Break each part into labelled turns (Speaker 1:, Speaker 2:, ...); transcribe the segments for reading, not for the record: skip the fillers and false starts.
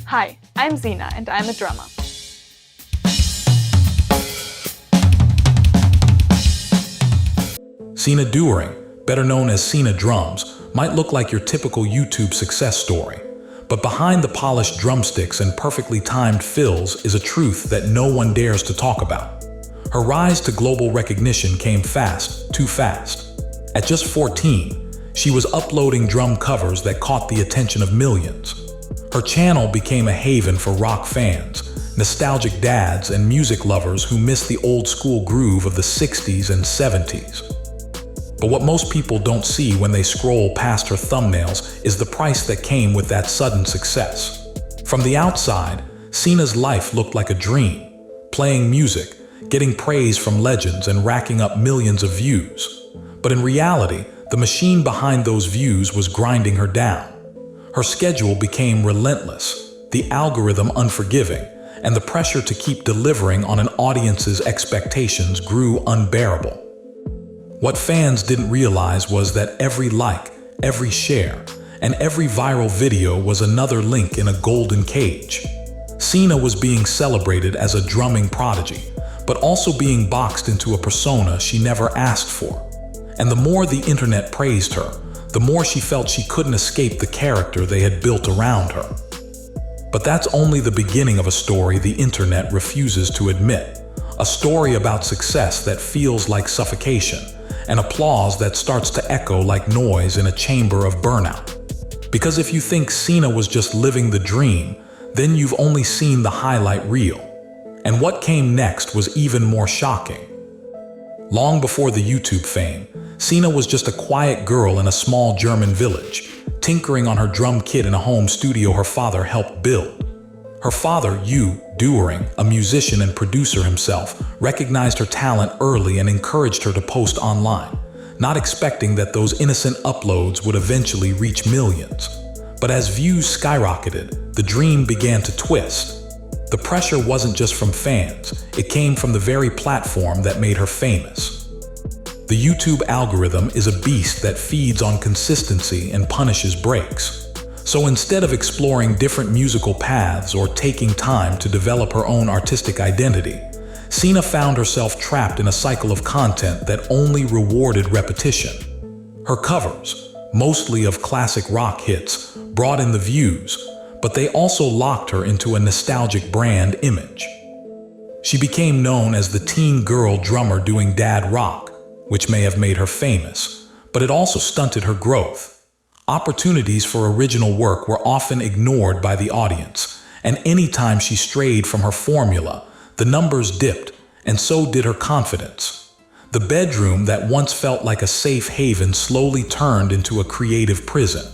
Speaker 1: Hi, I'm Sina and I'm a drummer.
Speaker 2: Sina Doering, better known as Sina Drums, might look like your typical YouTube success story. But behind the polished drumsticks and perfectly timed fills is a truth that no one dares to talk about. Her rise to global recognition came fast, too fast. At just 14, she was uploading drum covers that caught the attention of millions. Her channel became a haven for rock fans, nostalgic dads, and music lovers who miss the old school groove of the 60s and 70s. But what most people don't see when they scroll past her thumbnails is the price that came with that sudden success. From the outside, Sina's life looked like a dream, playing music, getting praise from legends, and racking up millions of views. But in reality, the machine behind those views was grinding her down. Her schedule became relentless, the algorithm unforgiving, and the pressure to keep delivering on an audience's expectations grew unbearable. What fans didn't realize was that every like, every share, and every viral video was another link in a golden cage. Sina was being celebrated as a drumming prodigy, but also being boxed into a persona she never asked for. And the more the internet praised her, the more she felt she couldn't escape the character they had built around her. But that's only the beginning of a story the internet refuses to admit. A story about success that feels like suffocation, and applause that starts to echo like noise in a chamber of burnout. Because if you think Sina was just living the dream, then you've only seen the highlight reel. And what came next was even more shocking. Long before the YouTube fame, Sina was just a quiet girl in a small German village, tinkering on her drum kit in a home studio her father helped build. Her father, Doering, a musician and producer himself, recognized her talent early and encouraged her to post online, not expecting that those innocent uploads would eventually reach millions. But as views skyrocketed, the dream began to twist. The pressure wasn't just from fans, it came from the very platform that made her famous. The YouTube algorithm is a beast that feeds on consistency and punishes breaks. So instead of exploring different musical paths or taking time to develop her own artistic identity, Sina found herself trapped in a cycle of content that only rewarded repetition. Her covers, mostly of classic rock hits, brought in the views, but they also locked her into a nostalgic brand image. She became known as the teen girl drummer doing dad rock, which may have made her famous, but it also stunted her growth. Opportunities for original work were often ignored by the audience, and anytime she strayed from her formula, the numbers dipped, and so did her confidence. The bedroom that once felt like a safe haven slowly turned into a creative prison.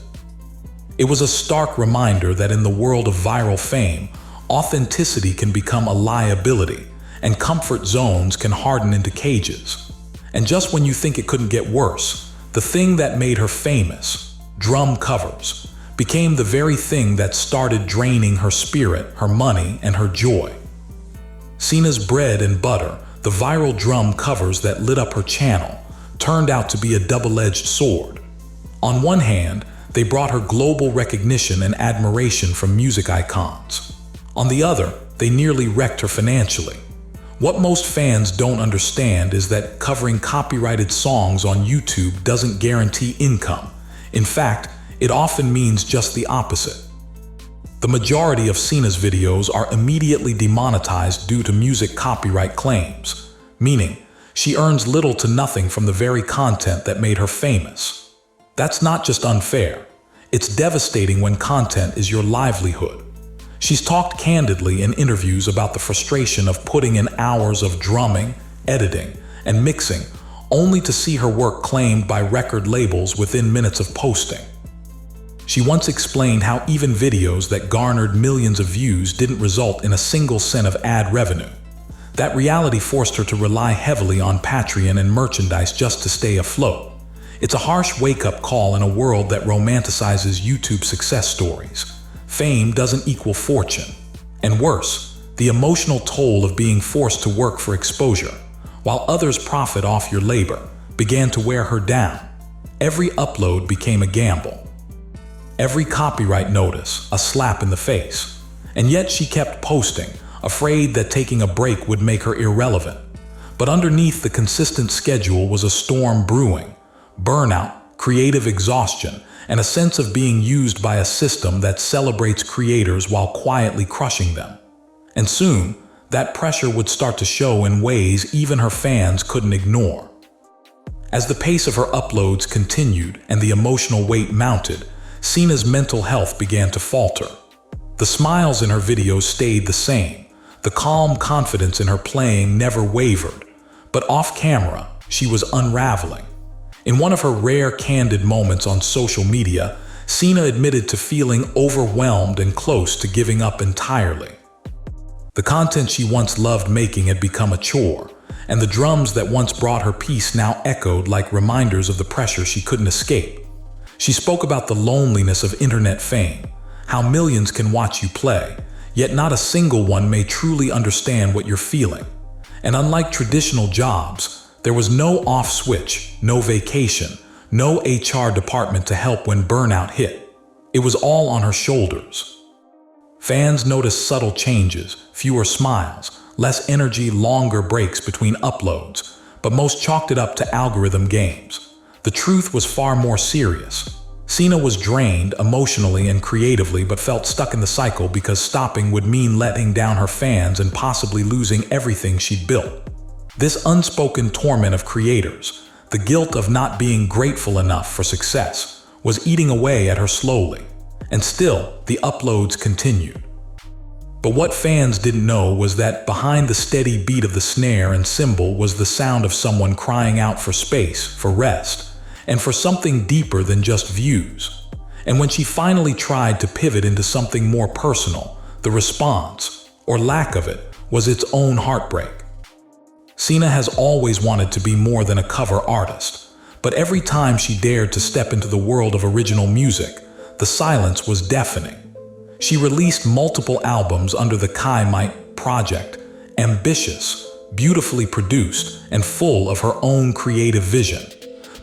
Speaker 2: It was a stark reminder that in the world of viral fame, authenticity can become a liability, and comfort zones can harden into cages. And just when you think it couldn't get worse, the thing that made her famous, drum covers, became the very thing that started draining her spirit, her money, and her joy. Sina's bread and butter, the viral drum covers that lit up her channel, turned out to be a double-edged sword. On one hand, they brought her global recognition and admiration from music icons. On the other, they nearly wrecked her financially. What most fans don't understand is that covering copyrighted songs on YouTube doesn't guarantee income. In fact, it often means just the opposite. The majority of Sina's videos are immediately demonetized due to music copyright claims, meaning she earns little to nothing from the very content that made her famous. That's not just unfair, it's devastating when content is your livelihood. She's talked candidly in interviews about the frustration of putting in hours of drumming, editing, and mixing, only to see her work claimed by record labels within minutes of posting. She once explained how even videos that garnered millions of views didn't result in a single cent of ad revenue. That reality forced her to rely heavily on Patreon and merchandise just to stay afloat. It's a harsh wake-up call in a world that romanticizes YouTube success stories. Fame doesn't equal fortune. And worse, the emotional toll of being forced to work for exposure, while others profit off your labor, began to wear her down. Every upload became a gamble. Every copyright notice, a slap in the face. And yet she kept posting, afraid that taking a break would make her irrelevant. But underneath the consistent schedule was a storm brewing: burnout, creative exhaustion, and a sense of being used by a system that celebrates creators while quietly crushing them. And soon, that pressure would start to show in ways even her fans couldn't ignore. As the pace of her uploads continued and the emotional weight mounted, Sina's mental health began to falter. The smiles in her videos stayed the same. The calm confidence in her playing never wavered. But off camera, she was unraveling. In one of her rare candid moments on social media, Sina admitted to feeling overwhelmed and close to giving up entirely. The content she once loved making had become a chore, and the drums that once brought her peace now echoed like reminders of the pressure she couldn't escape. She spoke about the loneliness of internet fame, how millions can watch you play, yet not a single one may truly understand what you're feeling. And unlike traditional jobs, there was no off switch, no vacation, no HR department to help when burnout hit. It was all on her shoulders. Fans noticed subtle changes: fewer smiles, less energy, longer breaks between uploads, but most chalked it up to algorithm games. The truth was far more serious. Sina was drained emotionally and creatively, but felt stuck in the cycle because stopping would mean letting down her fans and possibly losing everything she'd built. This unspoken torment of creators, the guilt of not being grateful enough for success, was eating away at her slowly. And still, the uploads continued. But what fans didn't know was that behind the steady beat of the snare and cymbal was the sound of someone crying out for space, for rest, and for something deeper than just views. And when she finally tried to pivot into something more personal, the response, or lack of it, was its own heartbreak. Sina has always wanted to be more than a cover artist, but every time she dared to step into the world of original music, the silence was deafening. She released multiple albums under the Kai project, ambitious, beautifully produced, and full of her own creative vision.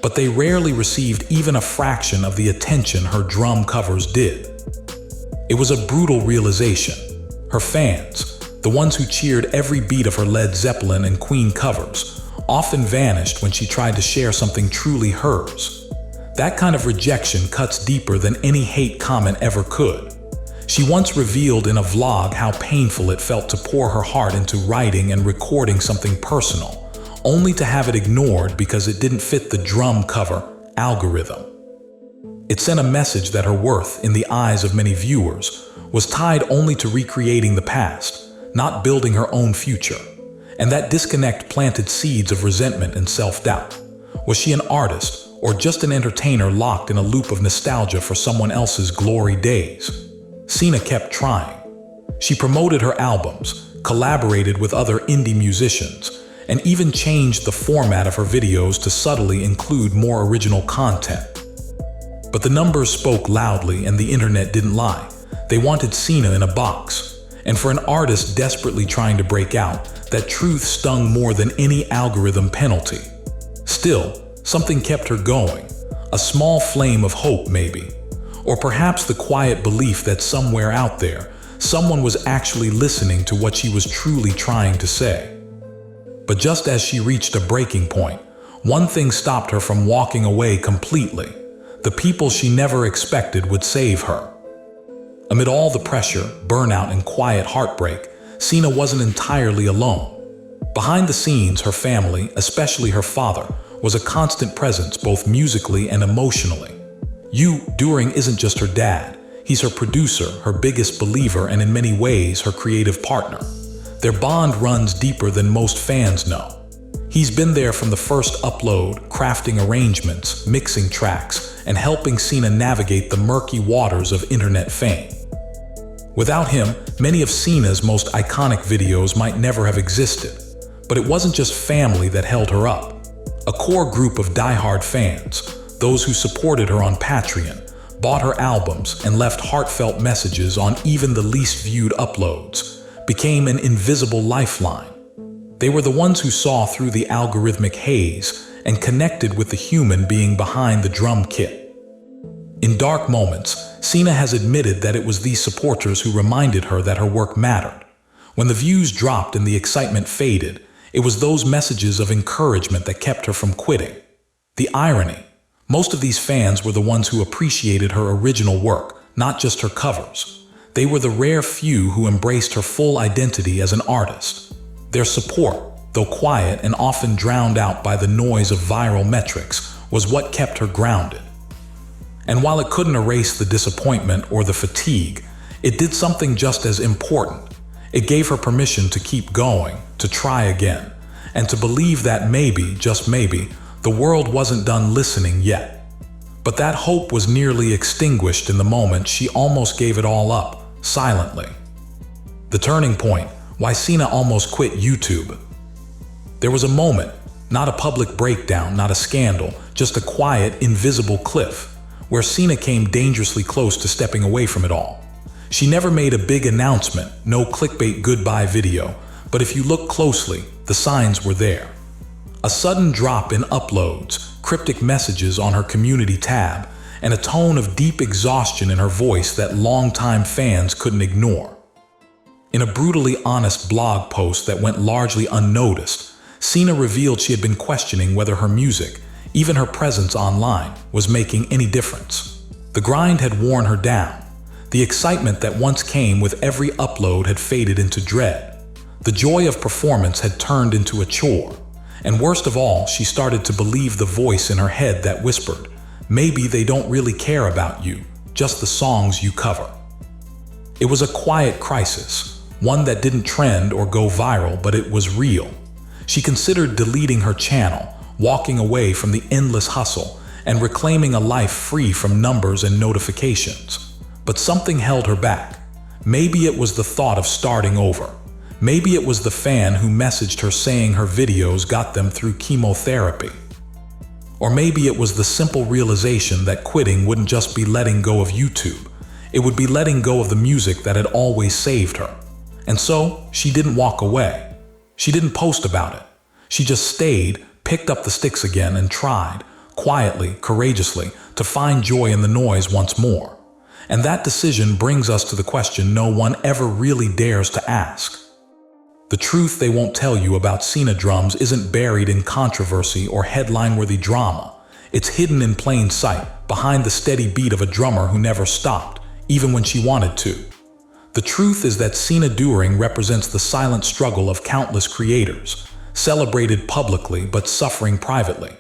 Speaker 2: But they rarely received even a fraction of the attention her drum covers did. It was a brutal realization. Her fans, the ones who cheered every beat of her Led Zeppelin and Queen covers, often vanished when she tried to share something truly hers. That kind of rejection cuts deeper than any hate comment ever could. She once revealed in a vlog how painful it felt to pour her heart into writing and recording something personal, only to have it ignored because it didn't fit the drum cover algorithm. It sent a message that her worth, in the eyes of many viewers, was tied only to recreating the past, not building her own future. And that disconnect planted seeds of resentment and self-doubt. Was she an artist, or just an entertainer locked in a loop of nostalgia for someone else's glory days? Sina kept trying. She promoted her albums, collaborated with other indie musicians, and even changed the format of her videos to subtly include more original content. But the numbers spoke loudly and the internet didn't lie. They wanted Sina in a box. And for an artist desperately trying to break out, that truth stung more than any algorithm penalty. Still, something kept her going. A small flame of hope, maybe. Or perhaps the quiet belief that somewhere out there, someone was actually listening to what she was truly trying to say. But just as she reached a breaking point, one thing stopped her from walking away completely. The people she never expected would save her. Amid all the pressure, burnout, and quiet heartbreak, Sina wasn't entirely alone. Behind the scenes, her family, especially her father, was a constant presence both musically and emotionally. Doering isn't just her dad. He's her producer, her biggest believer, and in many ways, her creative partner. Their bond runs deeper than most fans know. He's been there from the first upload, crafting arrangements, mixing tracks, and helping Sina navigate the murky waters of internet fame. Without him, many of Sina's most iconic videos might never have existed. But it wasn't just family that held her up. A core group of diehard fans, those who supported her on Patreon, bought her albums, and left heartfelt messages on even the least viewed uploads, became an invisible lifeline. They were the ones who saw through the algorithmic haze and connected with the human being behind the drum kit. In dark moments, Sina has admitted that it was these supporters who reminded her that her work mattered. When the views dropped and the excitement faded, it was those messages of encouragement that kept her from quitting. The irony: most of these fans were the ones who appreciated her original work, not just her covers. They were the rare few who embraced her full identity as an artist. Their support, though quiet and often drowned out by the noise of viral metrics, was what kept her grounded. And while it couldn't erase the disappointment or the fatigue, it did something just as important. It gave her permission to keep going, to try again, and to believe that maybe, just maybe, the world wasn't done listening yet. But that hope was nearly extinguished in the moment she almost gave it all up, silently. The turning point: why Sina almost quit YouTube. There was a moment, not a public breakdown, not a scandal, just a quiet, invisible cliff, where Sina came dangerously close to stepping away from it all. She never made a big announcement, no clickbait goodbye video, but if you look closely, the signs were there. A sudden drop in uploads, cryptic messages on her community tab, and a tone of deep exhaustion in her voice that longtime fans couldn't ignore. In a brutally honest blog post that went largely unnoticed, Sina revealed she had been questioning whether her music, even her presence online, was making any difference. The grind had worn her down. The excitement that once came with every upload had faded into dread. The joy of performance had turned into a chore. And worst of all, she started to believe the voice in her head that whispered, maybe they don't really care about you, just the songs you cover. It was a quiet crisis, one that didn't trend or go viral, but it was real. She considered deleting her channel, walking away from the endless hustle, and reclaiming a life free from numbers and notifications. But something held her back. Maybe it was the thought of starting over. Maybe it was the fan who messaged her saying her videos got them through chemotherapy. Or maybe it was the simple realization that quitting wouldn't just be letting go of YouTube. It would be letting go of the music that had always saved her. And so, she didn't walk away. She didn't post about it. She just stayed, picked up the sticks again, and tried, quietly, courageously, to find joy in the noise once more. And that decision brings us to the question no one ever really dares to ask. The truth they won't tell you about Sina Drums isn't buried in controversy or headline-worthy drama. It's hidden in plain sight, behind the steady beat of a drummer who never stopped, even when she wanted to. The truth is that Sina Doering represents the silent struggle of countless creators, celebrated publicly but suffering privately.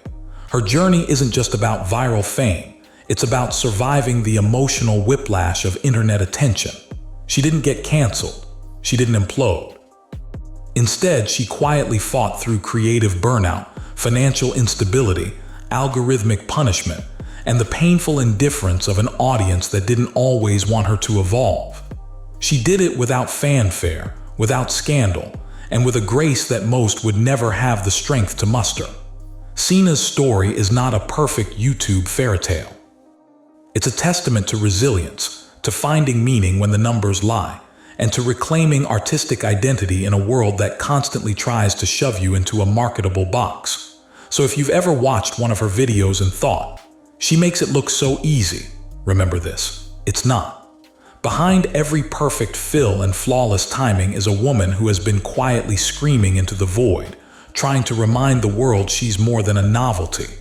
Speaker 2: Her journey isn't just about viral fame, it's about surviving the emotional whiplash of internet attention. She didn't get canceled, she didn't implode. Instead, she quietly fought through creative burnout, financial instability, algorithmic punishment, and the painful indifference of an audience that didn't always want her to evolve. She did it without fanfare, without scandal, and with a grace that most would never have the strength to muster. Sina's story is not a perfect YouTube fairy tale. It's a testament to resilience, to finding meaning when the numbers lie, and to reclaiming artistic identity in a world that constantly tries to shove you into a marketable box. So if you've ever watched one of her videos and thought, she makes it look so easy, remember this: it's not. Behind every perfect fill and flawless timing is a woman who has been quietly screaming into the void, trying to remind the world she's more than a novelty.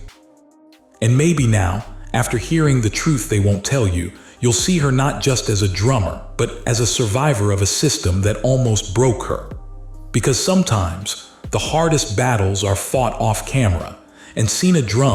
Speaker 2: And maybe now, after hearing the truth they won't tell you, you'll see her not just as a drummer, but as a survivor of a system that almost broke her. Because sometimes, the hardest battles are fought off camera, and Sina Drums